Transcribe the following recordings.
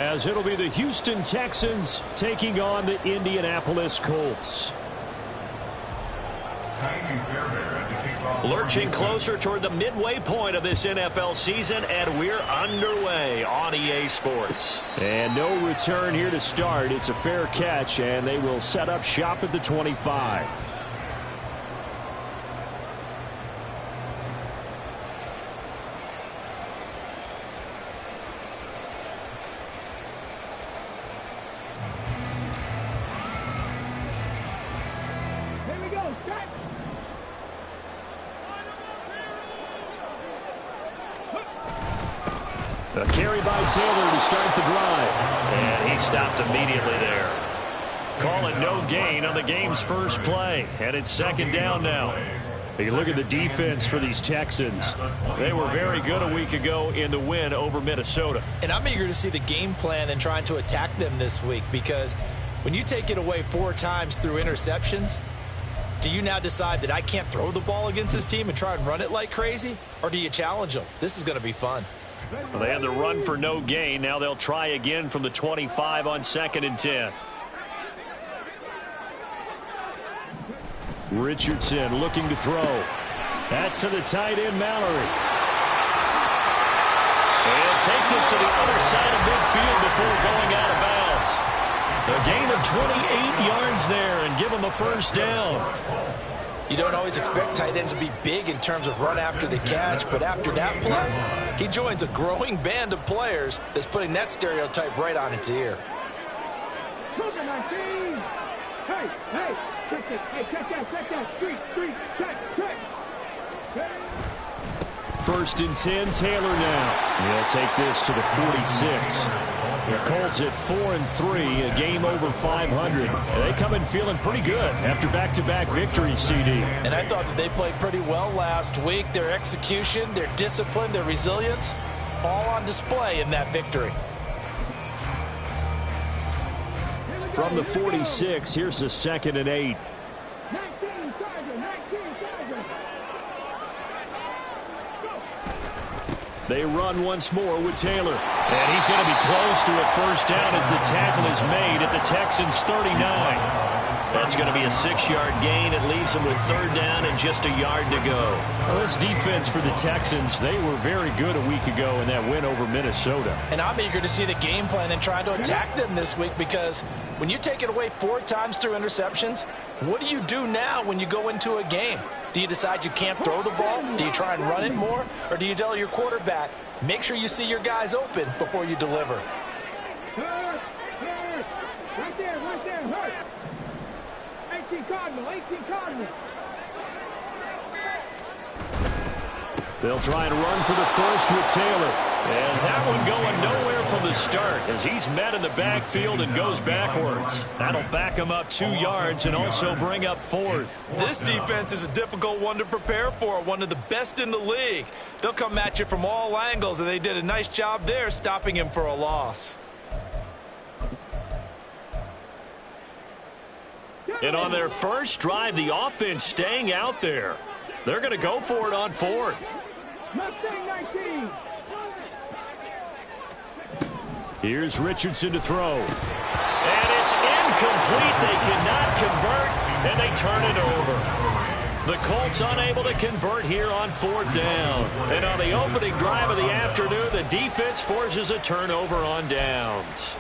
As it'll be the Houston Texans taking on the Indianapolis Colts. Lurching closer toward the midway point of this NFL season, and we're underway on EA Sports. And no return here to start. It's a fair catch, and they will set up shop at the 25. A carry by Taylor to start the drive. And he stopped immediately there. Call it no gain on the game's first play. And it's second down now. You look at the defense for these Texans. They were very good a week ago in the win over Minnesota. And I'm eager to see the game plan and trying to attack them this week, because when you take it away 4 times through interceptions, do you now decide that I can't throw the ball against this team and try and run it like crazy? Or do you challenge them? This is going to be fun. Well, they had the run for no gain. Now they'll try again from the 25 on 2nd and 10. Richardson looking to throw. That's to the tight end, Mallory. And take this to the other side of midfield before going out of bounds. A gain of 28 yards there and give them a first down. You don't always expect tight ends to be big in terms of run after the catch, but after that play, he joins a growing band of players that's putting that stereotype right on its ear. Hey, check that, street, check. First and 10, Taylor now. He'll take this to the 46. The Colts at 4-3, a game over 500. They come in feeling pretty good after back-to-back victories, CD. And I thought that they played pretty well last week. Their execution, their discipline, their resilience, all on display in that victory. From the 46, here's the 2nd and 8. They run once more with Taylor. And he's going to be close to a first down as the tackle is made at the Texans' 39. That's going to be a 6-yard gain. It leaves them with 3rd down and just a yard to go. Well, this defense for the Texans, they were very good a week ago in that win over Minnesota. And I'm eager to see the game plan and trying to attack them this week, because when you take it away 4 times through interceptions, what do you do now when you go into a game? Do you decide you can't throw the ball? Do you try and run it more? Or do you tell your quarterback, make sure you see your guys open before you deliver? Right there, hurt. 18 Cardinal. They'll try and run for the first with Taylor. And that one going nowhere from the start as he's met in the backfield and goes backwards. That'll back him up 2 yards and also bring up 4th. This defense is a difficult one to prepare for, one of the best in the league. They'll come at you from all angles, and they did a nice job there stopping him for a loss. And on their first drive, the offense staying out there. They're going to go for it on 4th. Here's Richardson to throw. And it's incomplete. They cannot convert, and they turn it over. The Colts unable to convert here on 4th down. And on the opening drive of the afternoon, the defense forces a turnover on downs.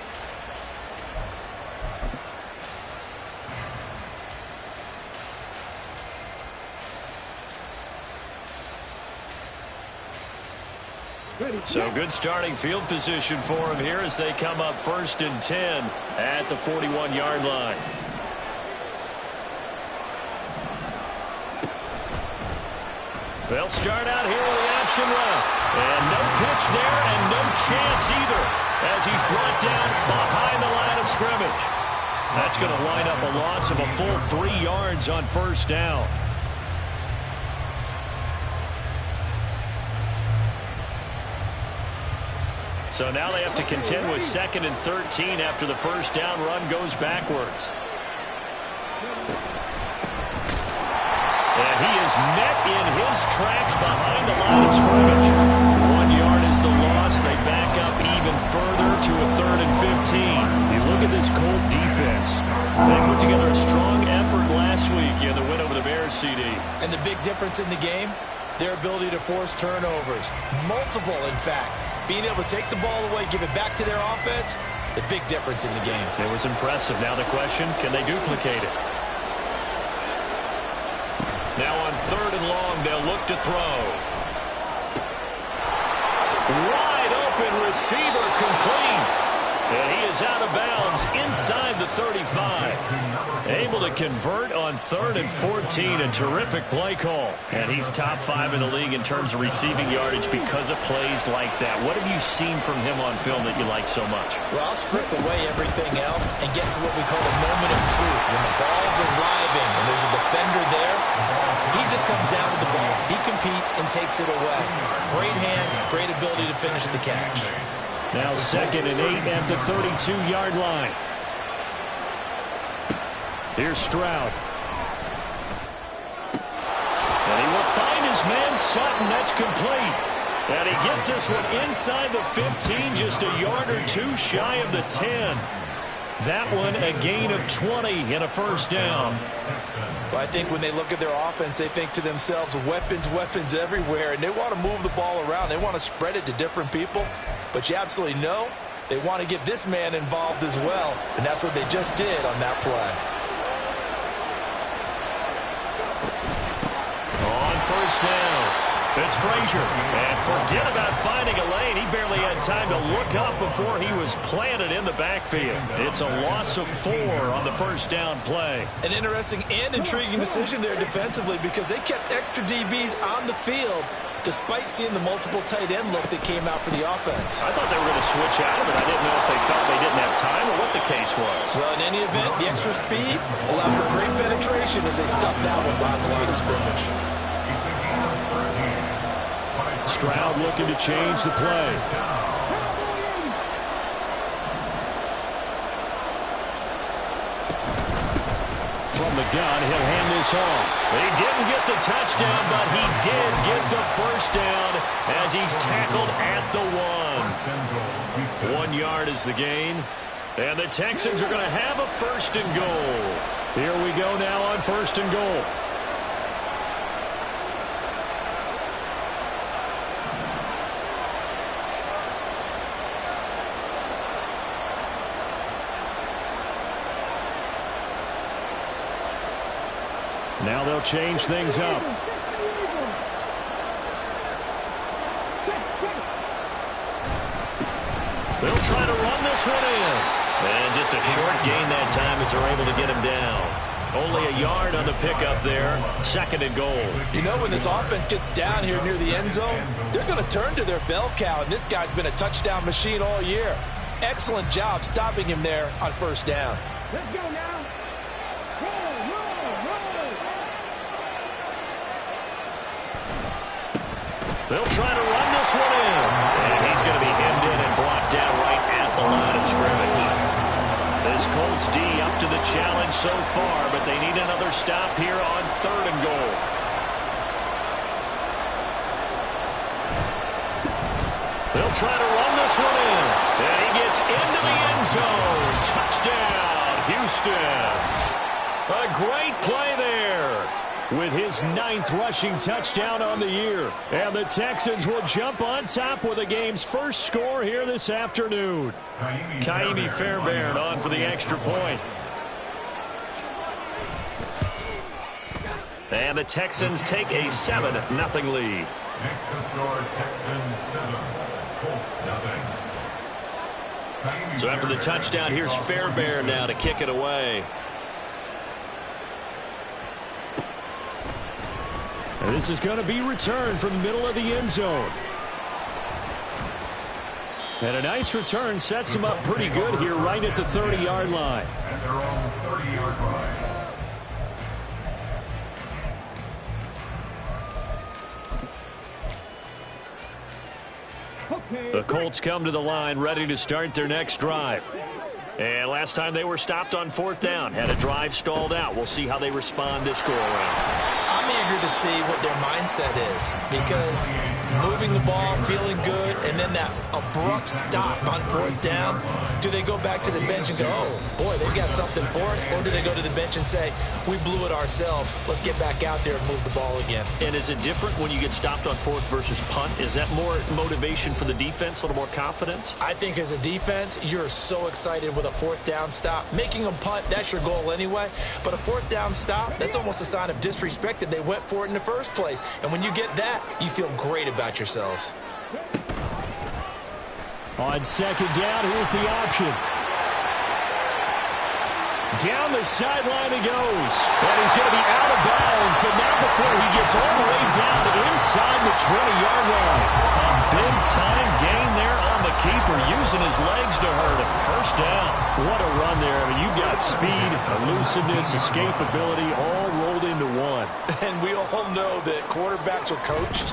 So good starting field position for him here as they come up 1st and 10 at the 41-yard line. They'll start out here with the option left. And no pitch there and no chance either as he's brought down behind the line of scrimmage. That's going to line up a loss of a full 3 yards on 1st down. So now they have to contend with 2nd and 13 after the first down run goes backwards. And he is met in his tracks behind the line of scrimmage. 1 yard is the loss. They back up even further to a 3rd and this Colt defense. They put together a strong effort last week in the win over the Bears, CD. And the big difference in the game, their ability to force turnovers. Multiple, in fact. Being able to take the ball away, give it back to their offense, the big difference in the game. It was impressive. Now the question, can they duplicate it? Now on 3rd and long, they'll look to throw. Wide open receiver, complete. And he is out of bounds inside the 35. Able to convert on 3rd and 14. A terrific play call. And he's top 5 in the league in terms of receiving yardage because of plays like that. What have you seen from him on film that you like so much? Well, I'll strip away everything else and get to what we call a moment of truth. When the ball's arriving and there's a defender there, he just comes down with the ball. He competes and takes it away. Great hands, great ability to finish the catch. Now 2nd and 8 at the 32-yard line. Here's Stroud. And he will find his man Sutton. That's complete. And he gets this one inside the 15, just a yard or two shy of the 10. That one a gain of 20 and a first down. Well, I think when they look at their offense, they think to themselves, weapons, weapons everywhere, and they want to move the ball around. They want to spread it to different people, but you absolutely know they want to get this man involved as well, and that's what they just did on that play. On first down, it's Frazier. And forget about finding a lane. He barely had time to look up before he was planted in the backfield. It's a loss of 4 on the first down play. An interesting and intriguing decision there defensively because they kept extra DBs on the field despite seeing the multiple tight end look that came out for the offense. I thought they were going to switch out of it. I didn't know if they felt they didn't have time or what the case was. Well, in any event, the extra speed allowed for great penetration as they stuffed that one behind the line of scrimmage. Stroud looking to change the play. From the gun, he'll hand this off. He didn't get the touchdown, but he did get the first down as he's tackled at the 1. 1 yard is the gain. And the Texans are going to have a first and goal. Here we go now on first and goal. Now they'll change things up. They'll try to run this one in. And just a short gain that time as they're able to get him down. Only a yard on the pickup there. 2nd and goal. You know, when this offense gets down here near the end zone, they're going to turn to their bell cow, and this guy's been a touchdown machine all year. Excellent job stopping him there on first down. Let's go now. They'll try to run this one in. And he's going to be hemmed in and blocked down right at the line of scrimmage. This Colts D up to the challenge so far, but they need another stop here on 3rd and goal. They'll try to run this one in. And he gets into the end zone. Touchdown, Houston. A great play there. With his 9th rushing touchdown on the year. And the Texans will jump on top with the game's first score here this afternoon. Kaimi Fairbairn on for the extra point. And the Texans take a 7-0 lead. Next to score, Texans 7, Colts 0. So after the touchdown, here's Fairbairn now to kick it away. And this is going to be returned from the middle of the end zone. And a nice return sets him up pretty good here right at the 30-yard line. And they're on the 30-yard line. The Colts come to the line ready to start their next drive. And last time they were stopped on 4th down, had a drive stalled out. We'll see how they respond this go-around. I'm eager to see what their mindset is, because moving the ball, feeling good, and then that abrupt stop on 4th down, do they go back to the bench and go, oh, boy, they got something for us, or do they go to the bench and say, we blew it ourselves, let's get back out there and move the ball again? And is it different when you get stopped on 4th versus punt? Is that more motivation for the defense, a little more confidence? I think as a defense, you're so excited with a 4th down stop. Making them punt, that's your goal anyway, but a 4th down stop, that's almost a sign of disrespect that they went for it in the first place. And when you get that, you feel great about yourselves. On 2nd down, here's the option. Down the sideline he goes. And he's going to be out of bounds, but not before he gets all the way down inside the 20-yard line. A big-time gain there on the keeper, using his legs to hurt him. First down. What a run there. I mean, you've got speed, elusiveness, escapability, all rolled into one. And we all know that quarterbacks are coached.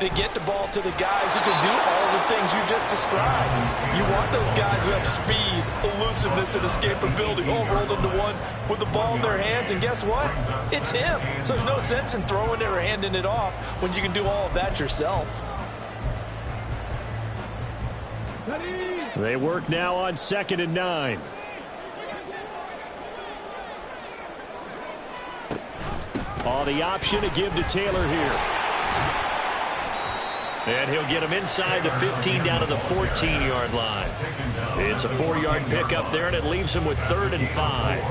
They get the ball to the guys who can do all the things you just described. You want those guys who have speed, elusiveness, and escapability all rolled into one with the ball in their hands. And guess what? It's him. So there's no sense in throwing it or handing it off when you can do all of that yourself. They work now on 2nd and 9. Oh, the option to give to Taylor here. And he'll get him inside the 15 down to the 14-yard line. It's a 4-yard pickup there, and it leaves him with 3rd and 5.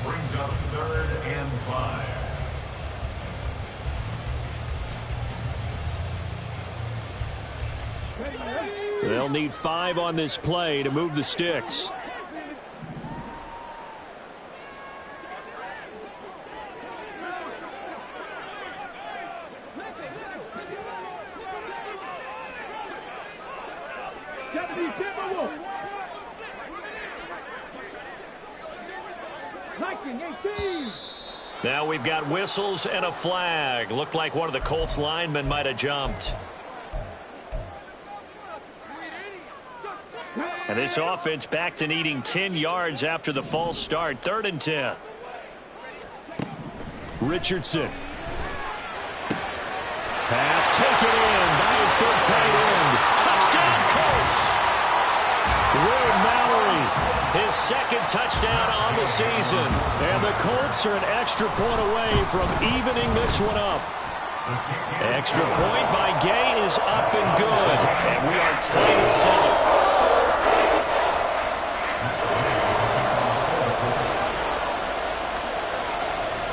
Brings up 3rd and 5. They'll need 5 on this play to move the sticks. Now we've got whistles and a flag. Looked like one of the Colts linemen might have jumped. And this offense back to needing 10 yards after the false start. 3rd and 10. Richardson. Pass taken in by his big tight end. Touchdown, Colts! Will Mallory. His 2nd touchdown on the season. And the Colts are an extra point away from evening this one up. Extra point by Gay is up and good. And we are tied at 7.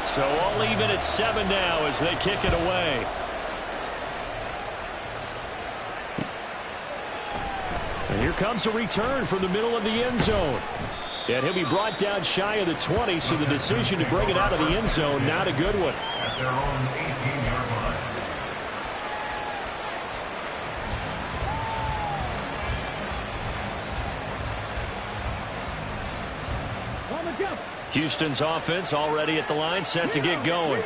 So all even at 7 now as they kick it away. And here comes a return from the middle of the end zone. And he'll be brought down shy of the 20, so the decision to bring it out of the end zone, not a good one. At their own 18-yard line. Houston's offense already at the line, set to get going.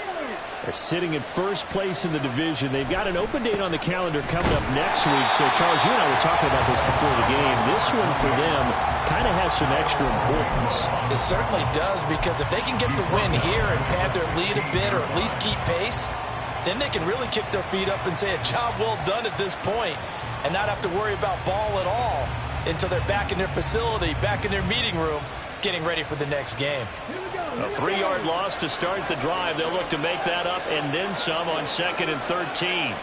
Sitting in first place in the division. They've got an open date on the calendar coming up next week. So, Charles, you and I were talking about this before the game. This one for them kind of has some extra importance. It certainly does, because if they can get the win here and pad their lead a bit or at least keep pace, then they can really kick their feet up and say a job well done at this point and not have to worry about ball at all until they're back in their facility, back in their meeting room, getting ready for the next game. A 3-yard loss to start the drive. They'll look to make that up and then some on 2nd and 13.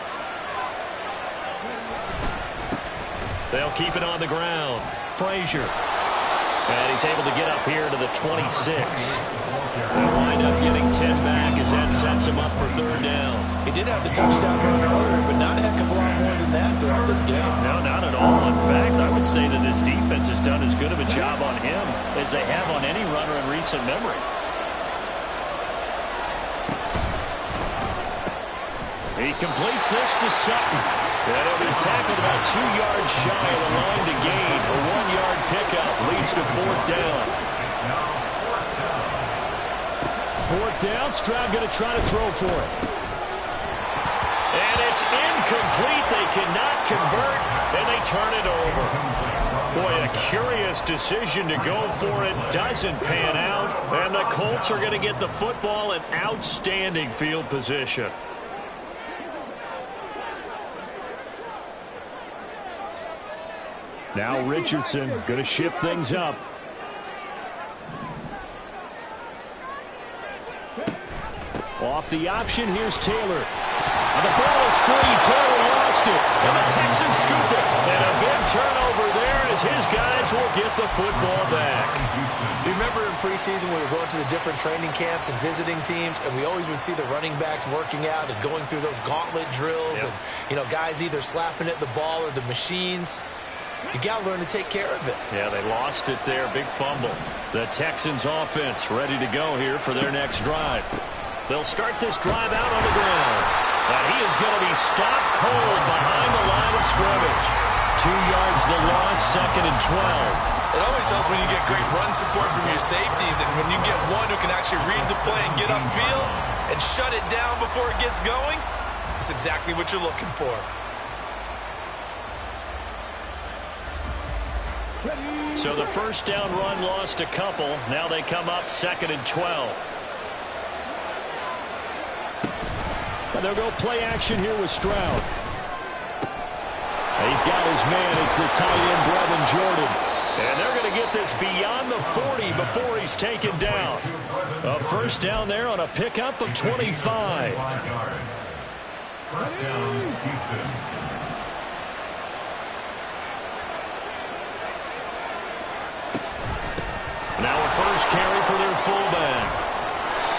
They'll keep it on the ground. Frazier. And he's able to get up here to the 26. They'll wind up getting 10 back as that sets him up for 3rd down. He did have the touchdown run earlier, but not a heck of a lot more than that throughout this game. No, not at all. In fact, I would say that this defense has done as good of a job on him as they have on any runner in recent memory. He completes this to Sutton. And he'll be tackled about 2 yards shy of the line to gain. A 1-yard pickup leads to 4th down. 4th down, Stroud going to try to throw for it. And it's incomplete. They cannot convert, and they turn it over. Boy, a curious decision to go for it. Doesn't pan out, and the Colts are going to get the football in outstanding field position. Now Richardson going to shift things up. Off the option, here's Taylor. And the ball is free. Taylor lost it. And the Texans scoop it. And a big turnover there as his guys will get the football back. You remember in preseason we were going to the different training camps and visiting teams, and we always would see the running backs working out and going through those gauntlet drills. Yep. And, you know, guys either slapping at the ball or the machines. You got to learn to take care of it. Yeah, they lost it there. Big fumble. The Texans offense ready to go here for their next drive. They'll start this drive out on the ground. And he is going to be stopped cold behind the line of scrimmage. 2 yards the loss, 2nd and 12. It always helps when you get great run support from your safeties, and when you get one who can actually read the play and get upfield and shut it down before it gets going, it's exactly what you're looking for. So the first down run lost a couple. Now they come up 2nd and 12. And they'll go play action here with Stroud. He's got his man. It's the tight end, Brevin Jordan. And they're going to get this beyond the 40 before he's taken down. A first down there on a pickup of 25. First down, Houston. Now a first carry for their fullback.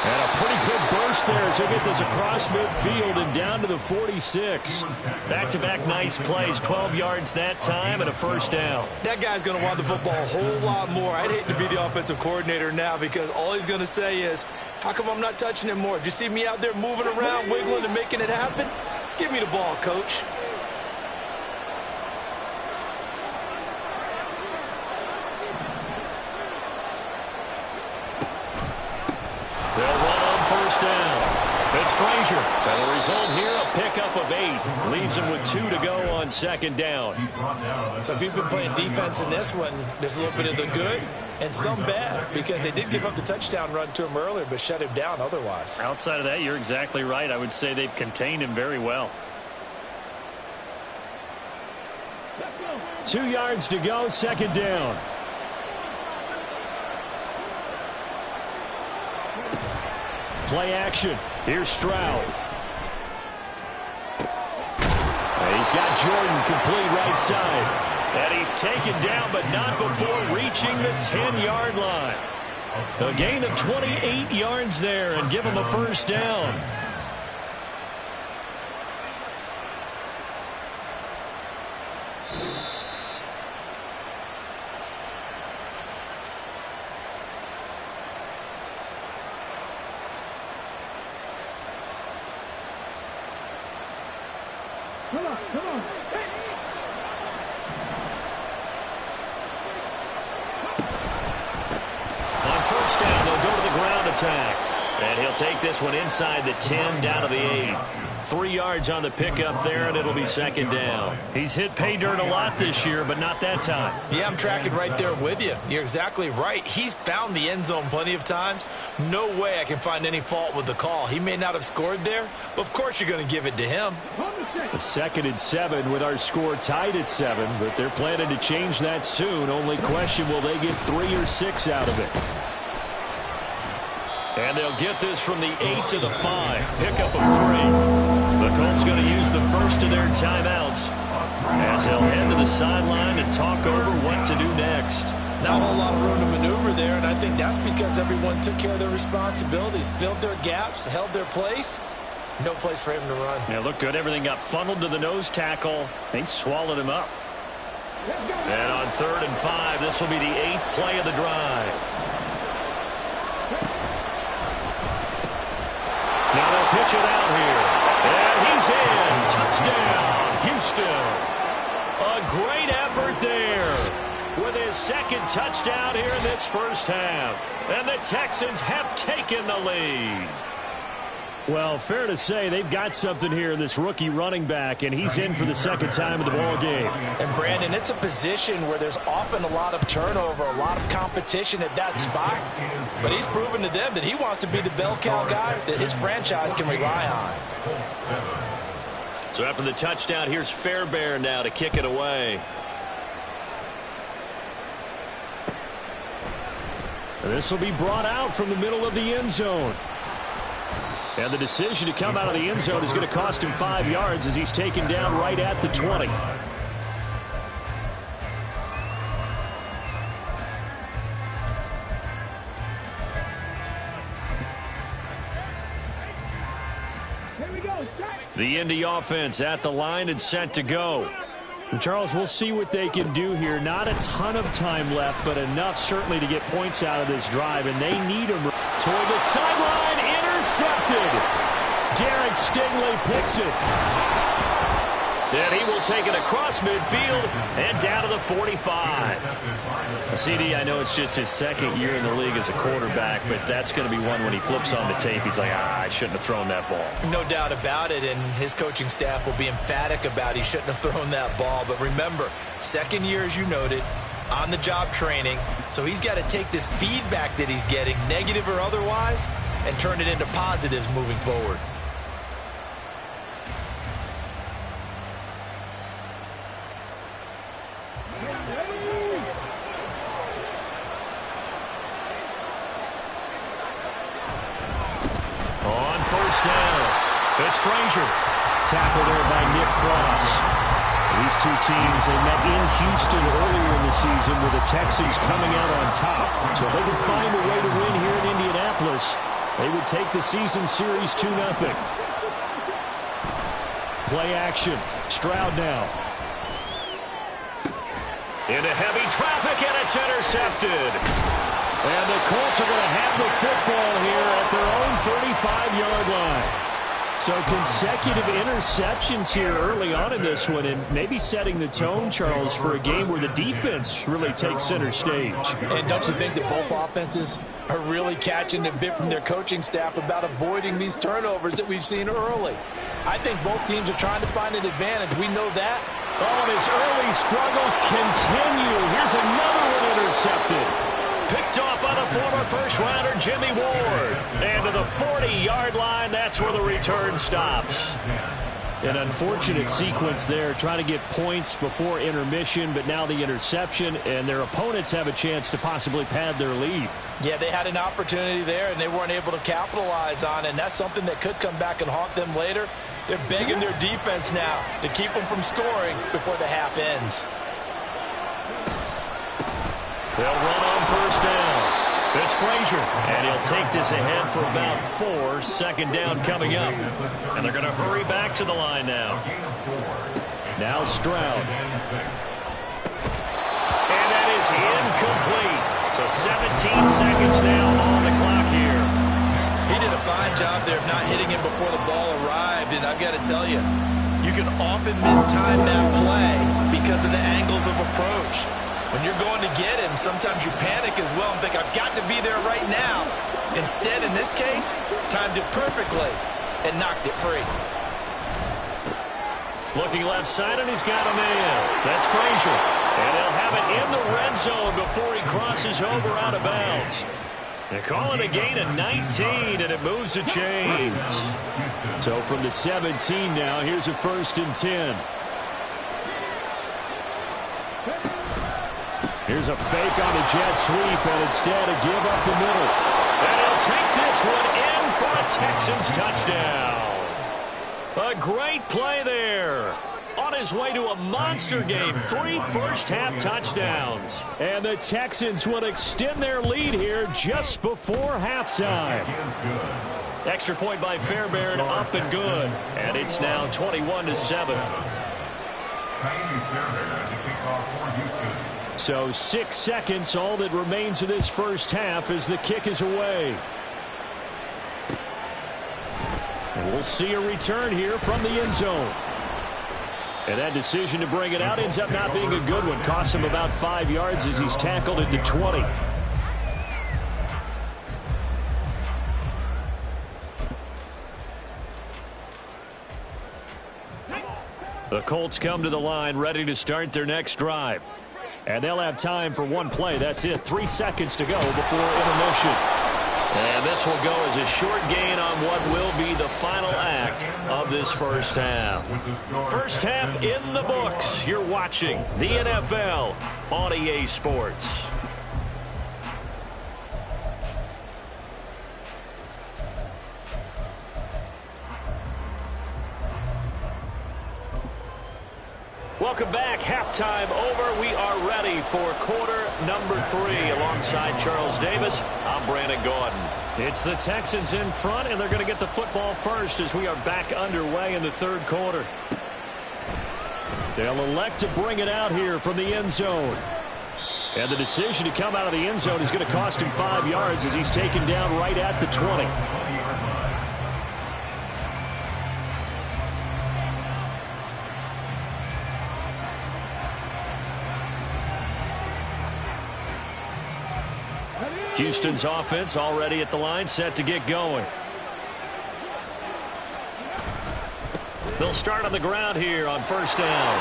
And a pretty good burst there as he'll get this across midfield and down to the 46. Back-to-back nice plays, 12 yards that time and a first down. That guy's going to want the football a whole lot more. I'd hate to be the offensive coordinator now because all he's going to say is, how come I'm not touching it more? Did you see me out there moving around, wiggling, and making it happen? Give me the ball, coach. They'll run on first down. It's Frazier. And the result here, a pickup of 8. Leaves him with 2 to go on 2nd down. So if you've been playing defense in this one, there's a little bit of the good and some bad because they did give up the touchdown run to him earlier but shut him down otherwise. Outside of that, you're exactly right. I would say they've contained him very well. 2 yards to go, 2nd down. Play action. Here's Stroud. And he's got Jordan complete right side. And he's taken down, but not before reaching the 10-yard line. A gain of 28 yards there and give him a first down. Come on, come on. On first down, they'll go to the ground attack. And he'll take this one inside the 10, down to the 8. 3 yards on the pickup there, and it'll be 2nd down. He's hit pay dirt a lot this year, but not that time. Yeah, I'm tracking right there with you. You're exactly right. He's found the end zone plenty of times. No way I can find any fault with the call. He may not have scored there, but of course you're going to give it to him. A 2nd and 7 with our score tied at 7, but they're planning to change that soon. Only question, will they get 3 or 6 out of it? And they'll get this from the 8 to the 5. Pickup of 3. The Colts going to use the first of their timeouts as they'll head to the sideline and talk over what to do next. Not a whole lot of room to maneuver there, and I think that's because everyone took care of their responsibilities, filled their gaps, held their place. No place for him to run. Yeah, looked good. Everything got funneled to the nose tackle. They swallowed him up. And on 3rd and 5, this will be the 8th play of the drive. Now they'll pitch it out here. And he's in. Touchdown, Houston. A great effort there with his 2nd touchdown here in this first half. And the Texans have taken the lead. Well, fair to say they've got something here, this rookie running back, and he's in for the second time in the ball game. And, Brandon, it's a position where there's often a lot of turnover, a lot of competition at that spot. But he's proven to them that he wants to be the bell cow guy that his franchise can rely on. So after the touchdown, here's Fairbairn now to kick it away. This will be brought out from the middle of the end zone. And the decision to come out of the end zone is going to cost him 5 yards as he's taken down right at the 20. Here we go. Strike. The Indy offense at the line and set to go. And Charles, we'll see what they can do here. Not a ton of time left, but enough certainly to get points out of this drive, and they need them. Toward the sideline, intercepted. Derek Stingley picks it. And he will take it across midfield and down to the 45. CD, I know it's just his second year in the league as a quarterback, but that's going to be one when he flips on the tape. He's like, I shouldn't have thrown that ball. No doubt about it, and his coaching staff will be emphatic about he shouldn't have thrown that ball. But remember, second year, as you noted, on-the-job training, so he's got to take this feedback that he's getting, negative or otherwise, and turn it into positives moving forward. It's Frazier. Tackle there by Nick Cross. These two teams, they met in Houston earlier in the season with the Texans coming out on top. So if they could find a way to win here in Indianapolis, they would take the season series 2-0. Play action. Stroud now. Into heavy traffic, and it's intercepted. And the Colts are going to have the football here at their own 35-yard line. So consecutive interceptions here early on in this one, and maybe setting the tone, Charles, for a game where the defense really takes center stage. And don't you think that both offenses are really catching a bit from their coaching staff about avoiding these turnovers that we've seen early? I think both teams are trying to find an advantage. We know that. Oh, and his early struggles continue. Here's another one intercepted. Picked off by the former first-rounder Jimmy Ward. And to the 40-yard line, that's where the return stops. An unfortunate sequence there, trying to get points before intermission, but now the interception, and their opponents have a chance to possibly pad their lead. Yeah, they had an opportunity there, and they weren't able to capitalize on it, and that's something that could come back and haunt them later. They're begging their defense now to keep them from scoring before the half ends. They'll run on first down. It's Frazier, and he'll take this ahead for about 4. Second down coming up. And they're going to hurry back to the line now. Now Stroud. And that is incomplete. So 17 seconds now on the clock here. He did a fine job there of not hitting him before the ball arrived, and I've got to tell you, you can often mistime that play because of the angles of approach. When you're going to get him, sometimes you panic as well and think, I've got to be there right now. Instead, in this case, timed it perfectly and knocked it free. Looking left side, and he's got a man. That's Frazier. And they'll have it in the red zone before he crosses over out of bounds. They call it a gain of 19, and it moves the chains. So from the 17 now, here's a 1st and 10. Here's a fake on a jet sweep, and instead a give up the middle. And he'll take this one in for a Texans touchdown. A great play there. On his way to a monster game, 3 first-half touchdowns. And the Texans will extend their lead here just before halftime. Extra point by Fairbairn, up and good. And it's now 21-7. So 6 seconds, all that remains of this first half as the kick is away. And we'll see a return here from the end zone. And that decision to bring it out ends up not being a good one. Costs him about 5 yards as he's tackled at the 20. The Colts come to the line ready to start their next drive. And they'll have time for one play. That's it. 3 seconds to go before intermission. And this will go as a short gain on what will be the final act of this first half. First half in the books. You're watching the NFL on EA Sports. Welcome back. Halftime over. We are ready for quarter number 3. Alongside Charles Davis, I'm Brandon Gordon. It's the Texans in front, and they're going to get the football first as we are back underway in the third quarter. They'll elect to bring it out here from the end zone. And the decision to come out of the end zone is going to cost him 5 yards as he's taken down right at the 20. Houston's offense already at the line, set to get going. They'll start on the ground here on first down.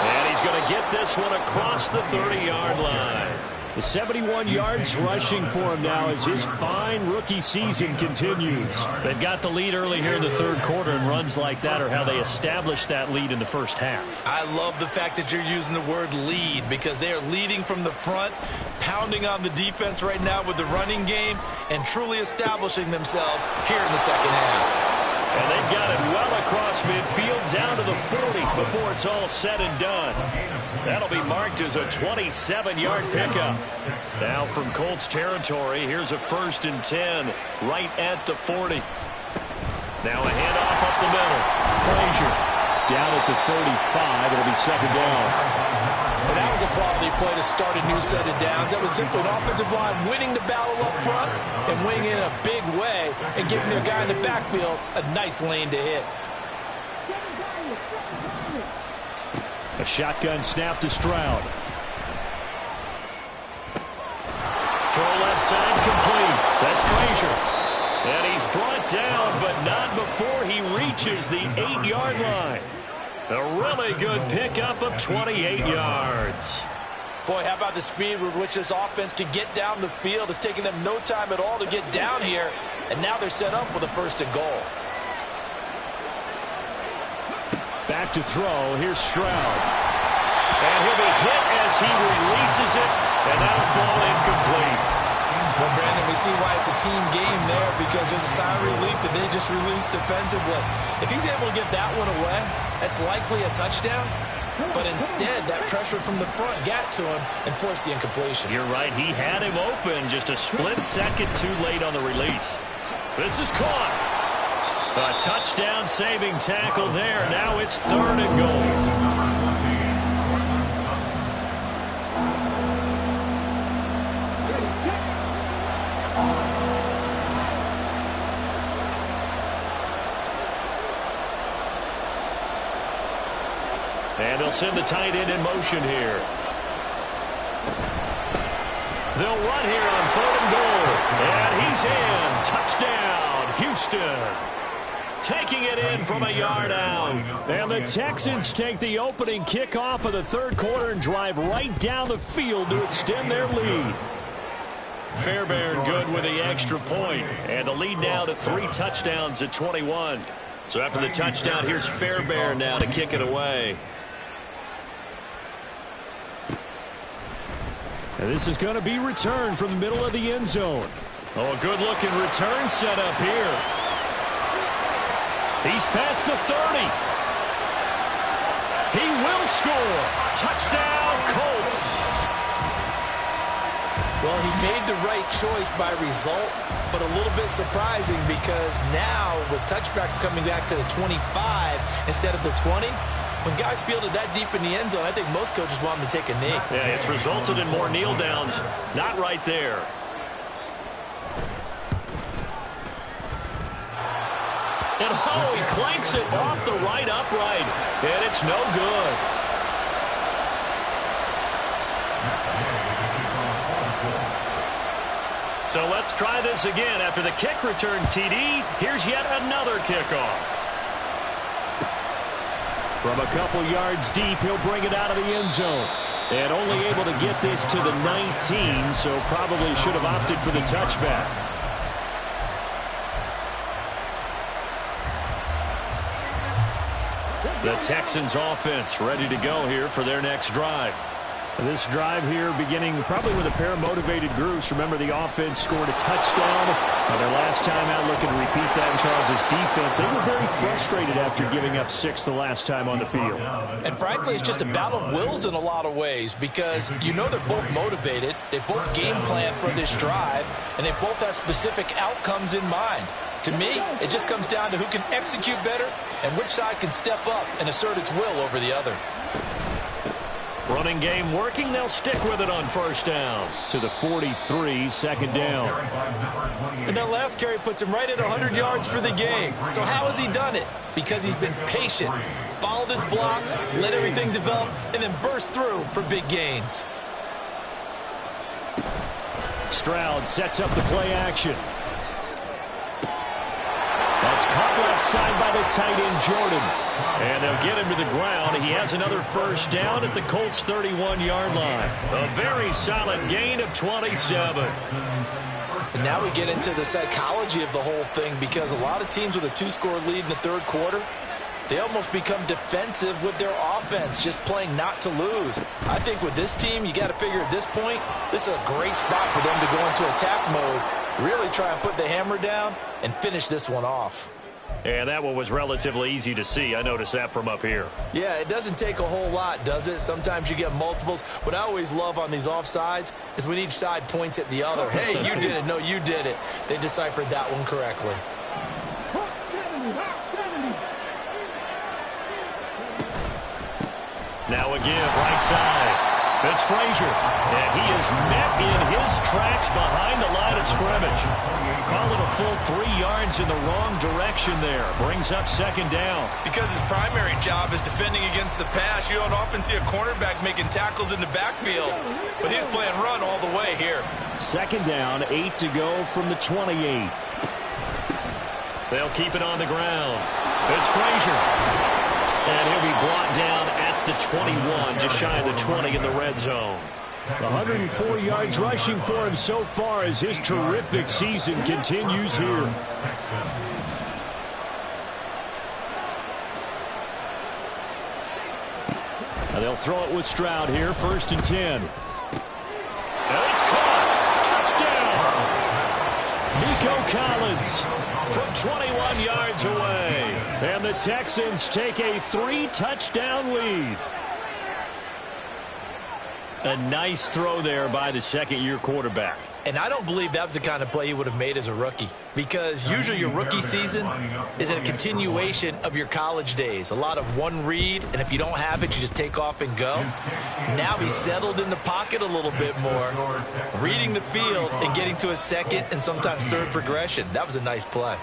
And he's going to get this one across the 30-yard line. The 71 yards rushing for him now as his fine rookie season continues. They've got the lead early here in the third quarter, and runs like that are how they establish that lead in the first half. I love the fact that you're using the word lead because they are leading from the front, pounding on the defense right now with the running game, and truly establishing themselves here in the second half. And they've got it well across midfield down to the 40 before it's all said and done. That'll be marked as a 27-yard pickup. Now from Colts territory, here's a 1st and 10 right at the 40. Now a handoff up the middle. Frazier down at the 35. It'll be second down. And that was a quality play to start a new set of downs. That was simply an offensive line winning the battle up front and winning in a big way and giving their guy in the backfield a nice lane to hit. A shotgun snap to Stroud. Throw left side complete. That's Frazier. And he's brought down, but not before he reaches the 8-yard line. A really good pickup of 28 yards. Boy, how about the speed with which this offense can get down the field? It's taking them no time at all to get down here. And now they're set up with a 1st and goal. Back to throw. Here's Stroud. And he'll be hit as he releases it. And that'll fall incomplete. Well, Brandon, we see why it's a team game there because there's a sign of relief that they just released defensively. If he's able to get that one away, that's likely a touchdown. But instead, that pressure from the front got to him and forced the incompletion. You're right. He had him open just a split second too late on the release. This is caught. A touchdown-saving tackle there. Now it's 3rd and goal. And they'll send the tight end in motion here. They'll run here on 3rd and goal. And he's in. Touchdown, Houston. Taking it in from a yard out. And the Texans take the opening kickoff of the third quarter and drive right down the field to extend their lead. Fairbairn good with the extra point. And the lead now to 3 touchdowns at 21. So after the touchdown, here's Fairbairn now to kick it away. And this is going to be returned from the middle of the end zone. Oh, a good-looking return set up here. He's past the 30. He will score. Touchdown, Colts. Well, he made the right choice by result, but a little bit surprising because now with touchbacks coming back to the 25 instead of the 20, when guys fielded that deep in the end zone, I think most coaches want them to take a knee. Yeah, it's resulted in more kneel downs. Not right there. And oh, he clanks it off the right upright. And it's no good. So let's try this again. After the kick return TD, here's yet another kickoff. From a couple yards deep, he'll bring it out of the end zone. And only able to get this to the 19, so probably should have opted for the touchback. The Texans offense ready to go here for their next drive. This drive here beginning probably with a pair of motivated groups. Remember, the offense scored a touchdown. Their last time out, looking to repeat that in Charles' defense. They were very frustrated after giving up 6 the last time on the field. And frankly, it's just a battle of wills in a lot of ways because you know they're both motivated. They both game plan for this drive, and they both have specific outcomes in mind. To me, it just comes down to who can execute better and which side can step up and assert its will over the other. Running game working. They'll stick with it on first down. To the 43, second down. And that last carry puts him right at 100 yards for the game. So how has he done it? Because he's been patient, followed his blocks, let everything develop, and then burst through for big gains. Stroud sets up the play action. That's caught left side by the tight end, Jordan. And they'll get him to the ground. He has another first down at the Colts' 31-yard line. A very solid gain of 27. And now we get into the psychology of the whole thing because a lot of teams with a 2-score lead in the third quarter, they almost become defensive with their offense, just playing not to lose. I think with this team, you got to figure at this point, this is a great spot for them to go into attack mode, really try and put the hammer down and finish this one off. And that one was relatively easy to see. I noticed that from up here. Yeah, it doesn't take a whole lot, does it? Sometimes you get multiples. What I always love on these offsides is when each side points at the other. Hey, you did it. No, you did it. They deciphered that one correctly. Now a give, right side. It's Frazier, and he is met in his tracks behind the line of scrimmage. Call it a full 3 yards in the wrong direction there. Brings up second down. Because his primary job is defending against the pass, you don't often see a cornerback making tackles in the backfield. But he's playing run all the way here. Second down, 8 to go from the 28. They'll keep it on the ground. It's Frazier. And he'll be brought down at the 21, just shy of the 20 in the red zone. 104 yards rushing for him so far as his terrific season continues here. Now they'll throw it with Stroud here, 1st and 10. And it's caught. Touchdown. Nico Collins from 21 yards away. And the Texans take a 3-touchdown lead. A nice throw there by the second-year quarterback. And I don't believe that was the kind of play he would have made as a rookie. Because usually your rookie season is a continuation of your college days. A lot of one read, and if you don't have it, you just take off and go. Now he's settled in the pocket a little bit more, reading the field and getting to a second and sometimes third progression. That was a nice play.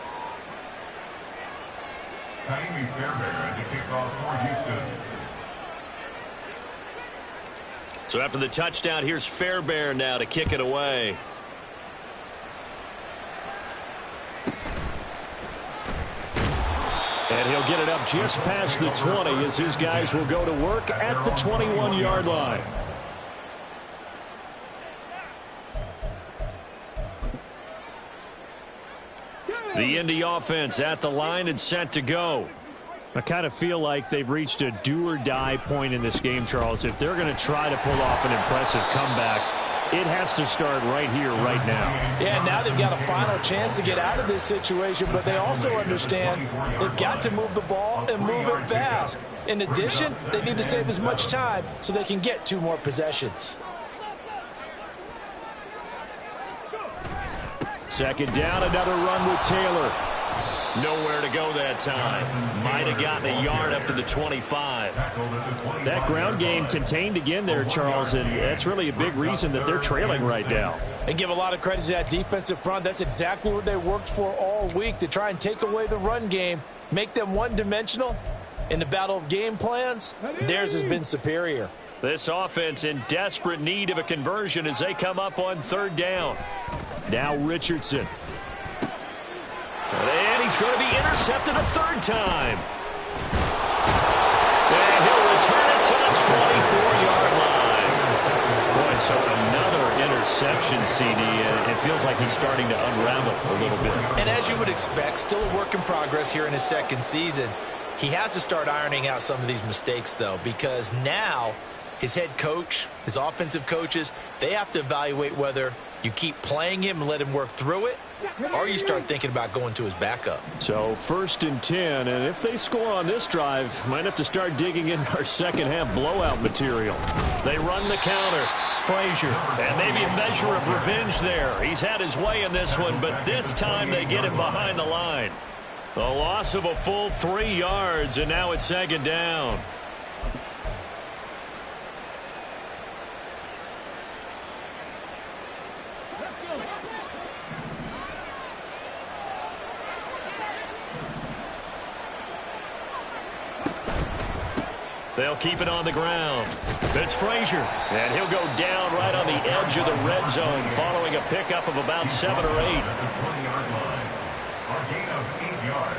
So after the touchdown, here's Fairbairn now to kick it away. And he'll get it up just past the 20 as his guys will go to work at the 21-yard line. The Indy offense at the line and set to go. I kind of feel like they've reached a do-or-die point in this game, Charles. If they're going to try to pull off an impressive comeback, it has to start right here, right now. Yeah, now they've got a final chance to get out of this situation, but they also understand they've got to move the ball and move it fast. In addition, they need to save as much time so they can get 2 more possessions. Second down, another run with Taylor. Nowhere to go that time. Might have gotten a yard up to the 25. That ground game contained again there, Charles, and that's really a big reason that they're trailing right now. And give a lot of credit to that defensive front. That's exactly what they worked for all week, to try and take away the run game, make them one-dimensional. In the battle of game plans, theirs has been superior. This offense in desperate need of a conversion as they come up on third down. Now Richardson. And he's going to be intercepted a third time. 24-yard line. Boy, so another interception, CD, and it feels like he's starting to unravel a little bit. And as you would expect, still a work in progress here in his second season. He has to start ironing out some of these mistakes, though, because now his head coach, his offensive coaches, they have to evaluate whether you keep playing him and let him work through it, or you start thinking about going to his backup. So 1st and 10, and if they score on this drive, might have to start digging in our second-half blowout material. They run the counter. Frazier, and maybe a measure of revenge there. He's had his way in this one, but this time they get him behind the line. A loss of a full 3 yards, and now it's 2nd down. They'll keep it on the ground. It's Frazier, and he'll go down right on the edge of the red zone following a pickup of about 7 or 8. 20-yard line. A gain of 8 yards.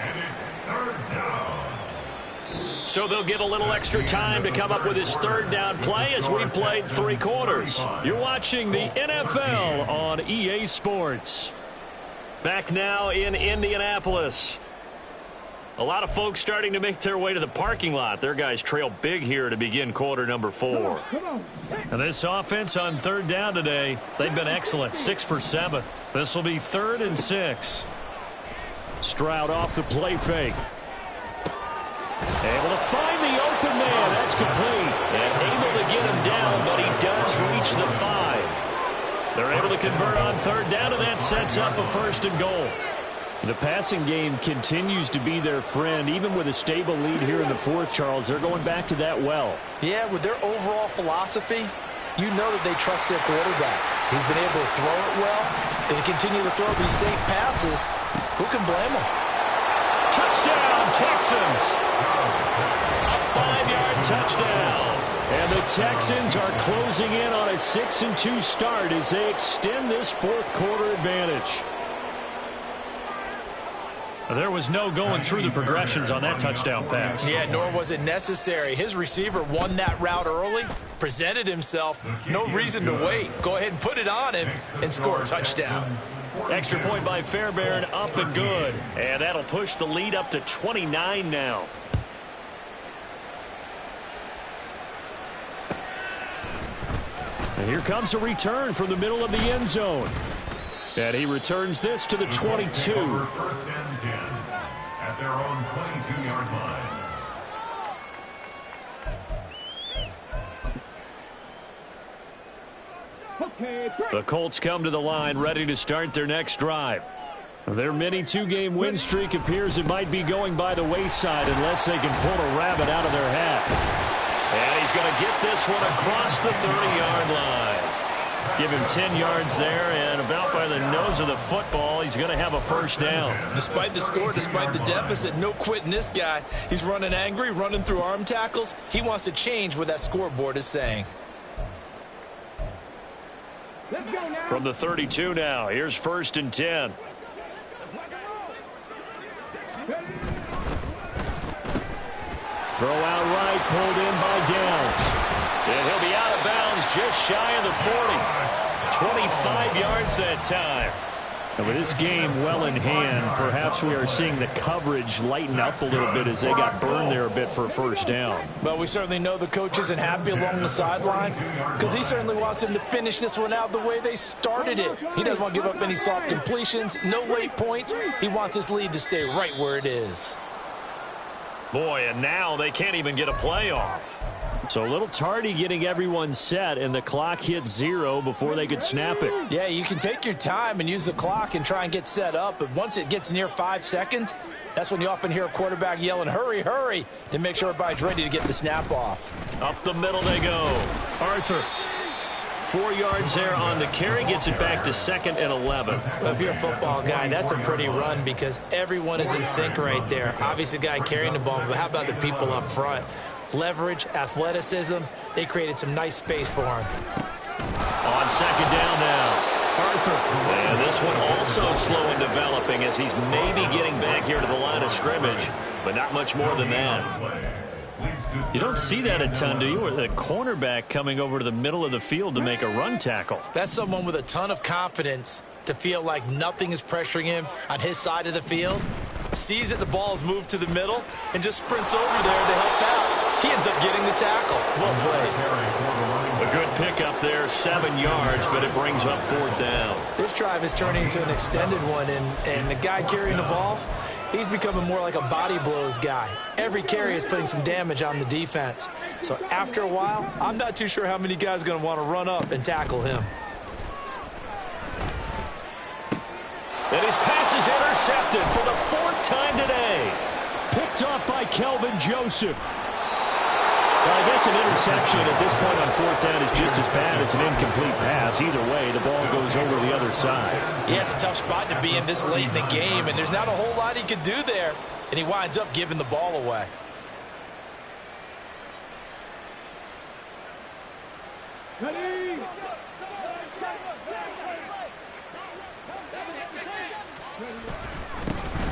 And it's 3rd down. So they'll get a little extra time to come up with his 3rd down play as we've played 3 quarters. You're watching the NFL on EA Sports. Back now in Indianapolis. A lot of folks starting to make their way to the parking lot. Their guys trail big here to begin quarter number 4. And this offense on 3rd down today, they've been excellent, 6 for 7. This will be 3rd and 6. Stroud off the play fake. Able to find the open man. That's complete. And able to get him down, but he does reach the 5. They're able to convert on 3rd down, and that sets up a 1st and goal. The passing game continues to be their friend. Even with a stable lead here in the 4th, Charles, they're going back to that well. Yeah, with their overall philosophy, you know that they trust their quarterback. He's been able to throw it well. They continue to throw these safe passes. Who can blame them? Touchdown, Texans. A 5-yard touchdown. And the Texans are closing in on a 6-2 start as they extend this 4th quarter advantage. There was no going through the progressions on that touchdown pass. Yeah, nor was it necessary. His receiver won that route early, presented himself. No reason to wait. Go ahead and put it on him and score a touchdown. Extra point by Fairbairn, up and good. And that'll push the lead up to 29 now. And here comes a return from the middle of the end zone. And he returns this to the 22. 1st and 10 at their own 22-yard line. The Colts come to the line ready to start their next drive. Their mini 2-game win streak appears it might be going by the wayside unless they can pull a rabbit out of their hat. And he's going to get this one across the 30-yard line. Give him 10 yards there, and about by the nose of the football, he's going to have a 1st down. Despite the score, despite the deficit, no quitting this guy. He's running angry, running through arm tackles. He wants to change what that scoreboard is saying. From the 32 now, here's 1st and 10. Throw out right, pulled in by Downs. And he'll be out of bounds just shy of the 40. 25 yards that time. And with this game well in hand, perhaps we are seeing the coverage lighten up a little bit as they got burned there a bit for a 1st down. But we certainly know the coach isn't happy along the sideline because he certainly wants them to finish this one out the way they started it. He doesn't want to give up any soft completions, no late points. He wants his lead to stay right where it is. Boy, and now they can't even get a play off. So a little tardy getting everyone set, and the clock hits 0 before they could snap it. Yeah, you can take your time and use the clock and try and get set up, but once it gets near 5 seconds, that's when you often hear a quarterback yelling, hurry, hurry, to make sure everybody's ready to get the snap off. Up the middle they go. Arthur. 4 yards there on the carry, gets it back to 2nd and 11. Well, if you're a football guy, that's a pretty run because everyone is in sync right there. Obviously, the guy carrying the ball, but how about the people up front? Leverage, athleticism, they created some nice space for him. On 2nd down now. Arthur. And this one also slow in developing as he's maybe getting back here to the line of scrimmage, but not much more than that. You don't see that a ton, do you? Or the cornerback coming over to the middle of the field to make a run tackle. That's someone with a ton of confidence to feel like nothing is pressuring him on his side of the field. Sees that the ball's moved to the middle and just sprints over there to help out. He ends up getting the tackle. Well played. A good pickup there, 7 yards, but it brings up 4th down. This drive is turning into an extended one, and the guy carrying the ball, he's becoming more like a body blows guy. Every carry is putting some damage on the defense. So after a while, I'm not too sure how many guys are going to want to run up and tackle him. And his pass is intercepted for the 4th time today. Picked off by Kelvin Joseph. Well, I guess an interception at this point on 4th down is just as bad as an incomplete pass. Either way, the ball goes over the other side. Yeah, it's a tough spot to be in this late in the game, and there's not a whole lot he could do there, and he winds up giving the ball away.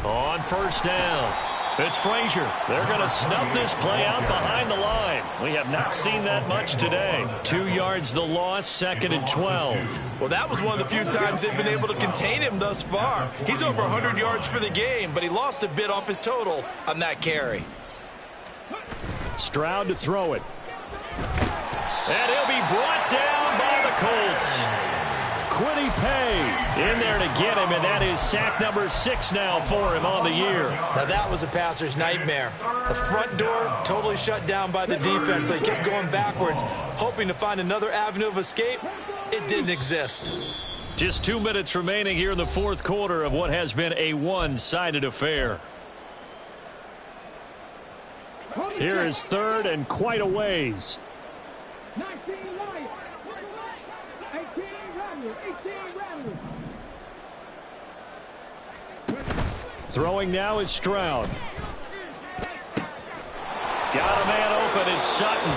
On 1st down, it's Frazier. They're going to snuff this play out behind the line. We have not seen that much today. 2 yards the loss, 2nd and 12. Well, that was one of the few times they've been able to contain him thus far. He's over 100 yards for the game, but he lost a bit off his total on that carry. Stroud to throw it. And he'll be brought down by the Colts. Quiddy Pay in there to get him, and that is sack number 6 now for him on the year. Now that was a passer's nightmare. The front door totally shut down by the defense, so he kept going backwards, hoping to find another avenue of escape. It didn't exist. Just 2 minutes remaining here in the 4th quarter of what has been a one-sided affair. Here is 3rd and quite a ways. 19 right. 18 rattle. 18 rattle. Throwing now is Stroud. Got a man open, it's Sutton.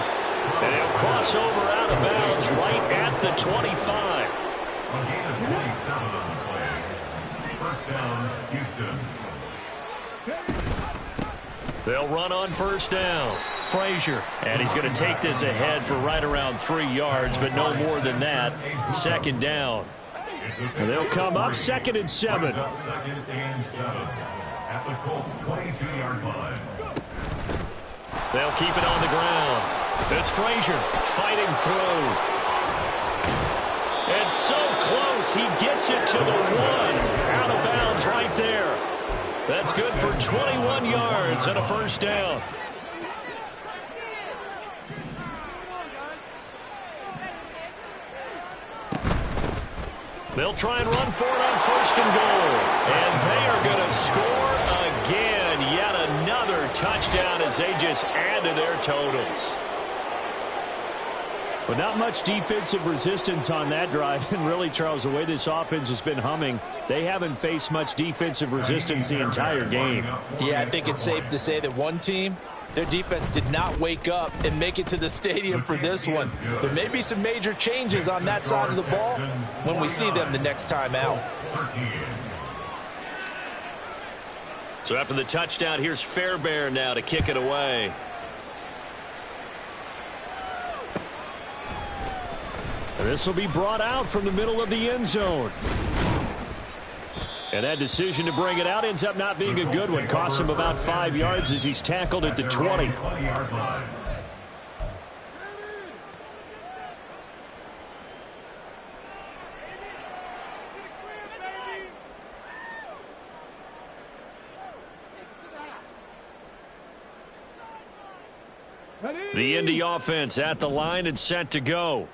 And he'll cross over out of bounds right at the 25. A gain of 27 on the play. 1st down, Houston. They'll run on 1st down. Frazier, and he's going to take this ahead for right around 3 yards, but no more than that. 2nd down. And they'll come up 2nd and 7. 2nd and 7 at the Colts 22-yard line. They'll keep it on the ground. It's Frazier fighting through. It's so close. He gets it to the 1. Out of bounds right there. That's good for 21 yards and a 1st down. They'll try and run for it on 1st and goal. And they are going to score again. Yet another touchdown as they just add to their totals. But not much defensive resistance on that drive. And really, Charles, the way this offense has been humming, they haven't faced much defensive resistance the entire game. Yeah, I think it's safe to say that one team, their defense did not wake up and make it to the stadium for this one. There may be some major changes on that side of the ball when we see them the next time out. So after the touchdown, here's Fairbairn now to kick it away. And this will be brought out from the middle of the end zone. And that decision to bring it out ends up not being a good one. Costs him about 5 yards as he's tackled at the 20. The Indy offense at the line and set to go.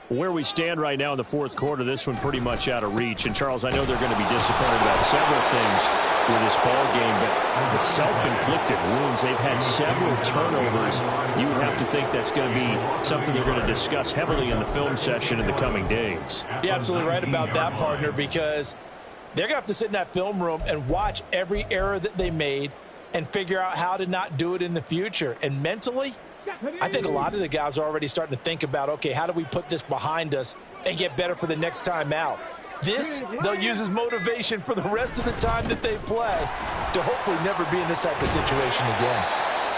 Where we stand right now in the 4th quarter, this one pretty much out of reach. And, Charles, I know they're going to be disappointed about several things with this ball game, but the self-inflicted wounds, they've had several turnovers. You would have to think that's going to be something they're going to discuss heavily in the film session in the coming days. You're absolutely right about that, partner, because they're going to have to sit in that film room and watch every error that they made and figure out how to not do it in the future. And mentally, I think a lot of the guys are already starting to think about, okay, how do we put this behind us and get better for the next time out? This, they'll use as motivation for the rest of the time that they play to hopefully never be in this type of situation again.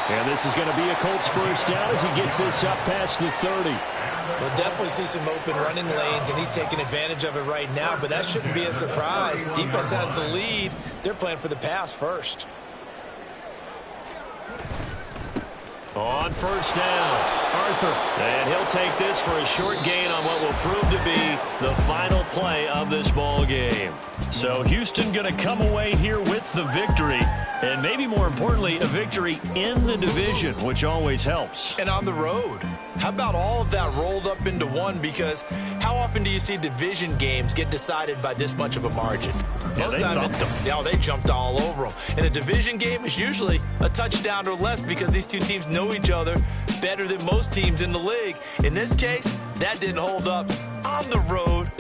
And this is going to be a Colts first down as he gets this up past the 30. We'll definitely see some open running lanes, and he's taking advantage of it right now, but that shouldn't be a surprise. Defense has the lead. They're playing for the pass first. On first down, Arthur. And he'll take this for a short gain on what will prove to be the final play of this ball game. So Houston going to come away here with the victory. And maybe more importantly, a victory in the division, which always helps. And on the road. How about all of that rolled up into one? Because how often do you see division games get decided by this much of a margin? Yeah, they thumped them. Yeah, they jumped all over them. And a division game is usually a touchdown or less because these two teams know each other better than most teams in the league. In this case, that didn't hold up. On the road,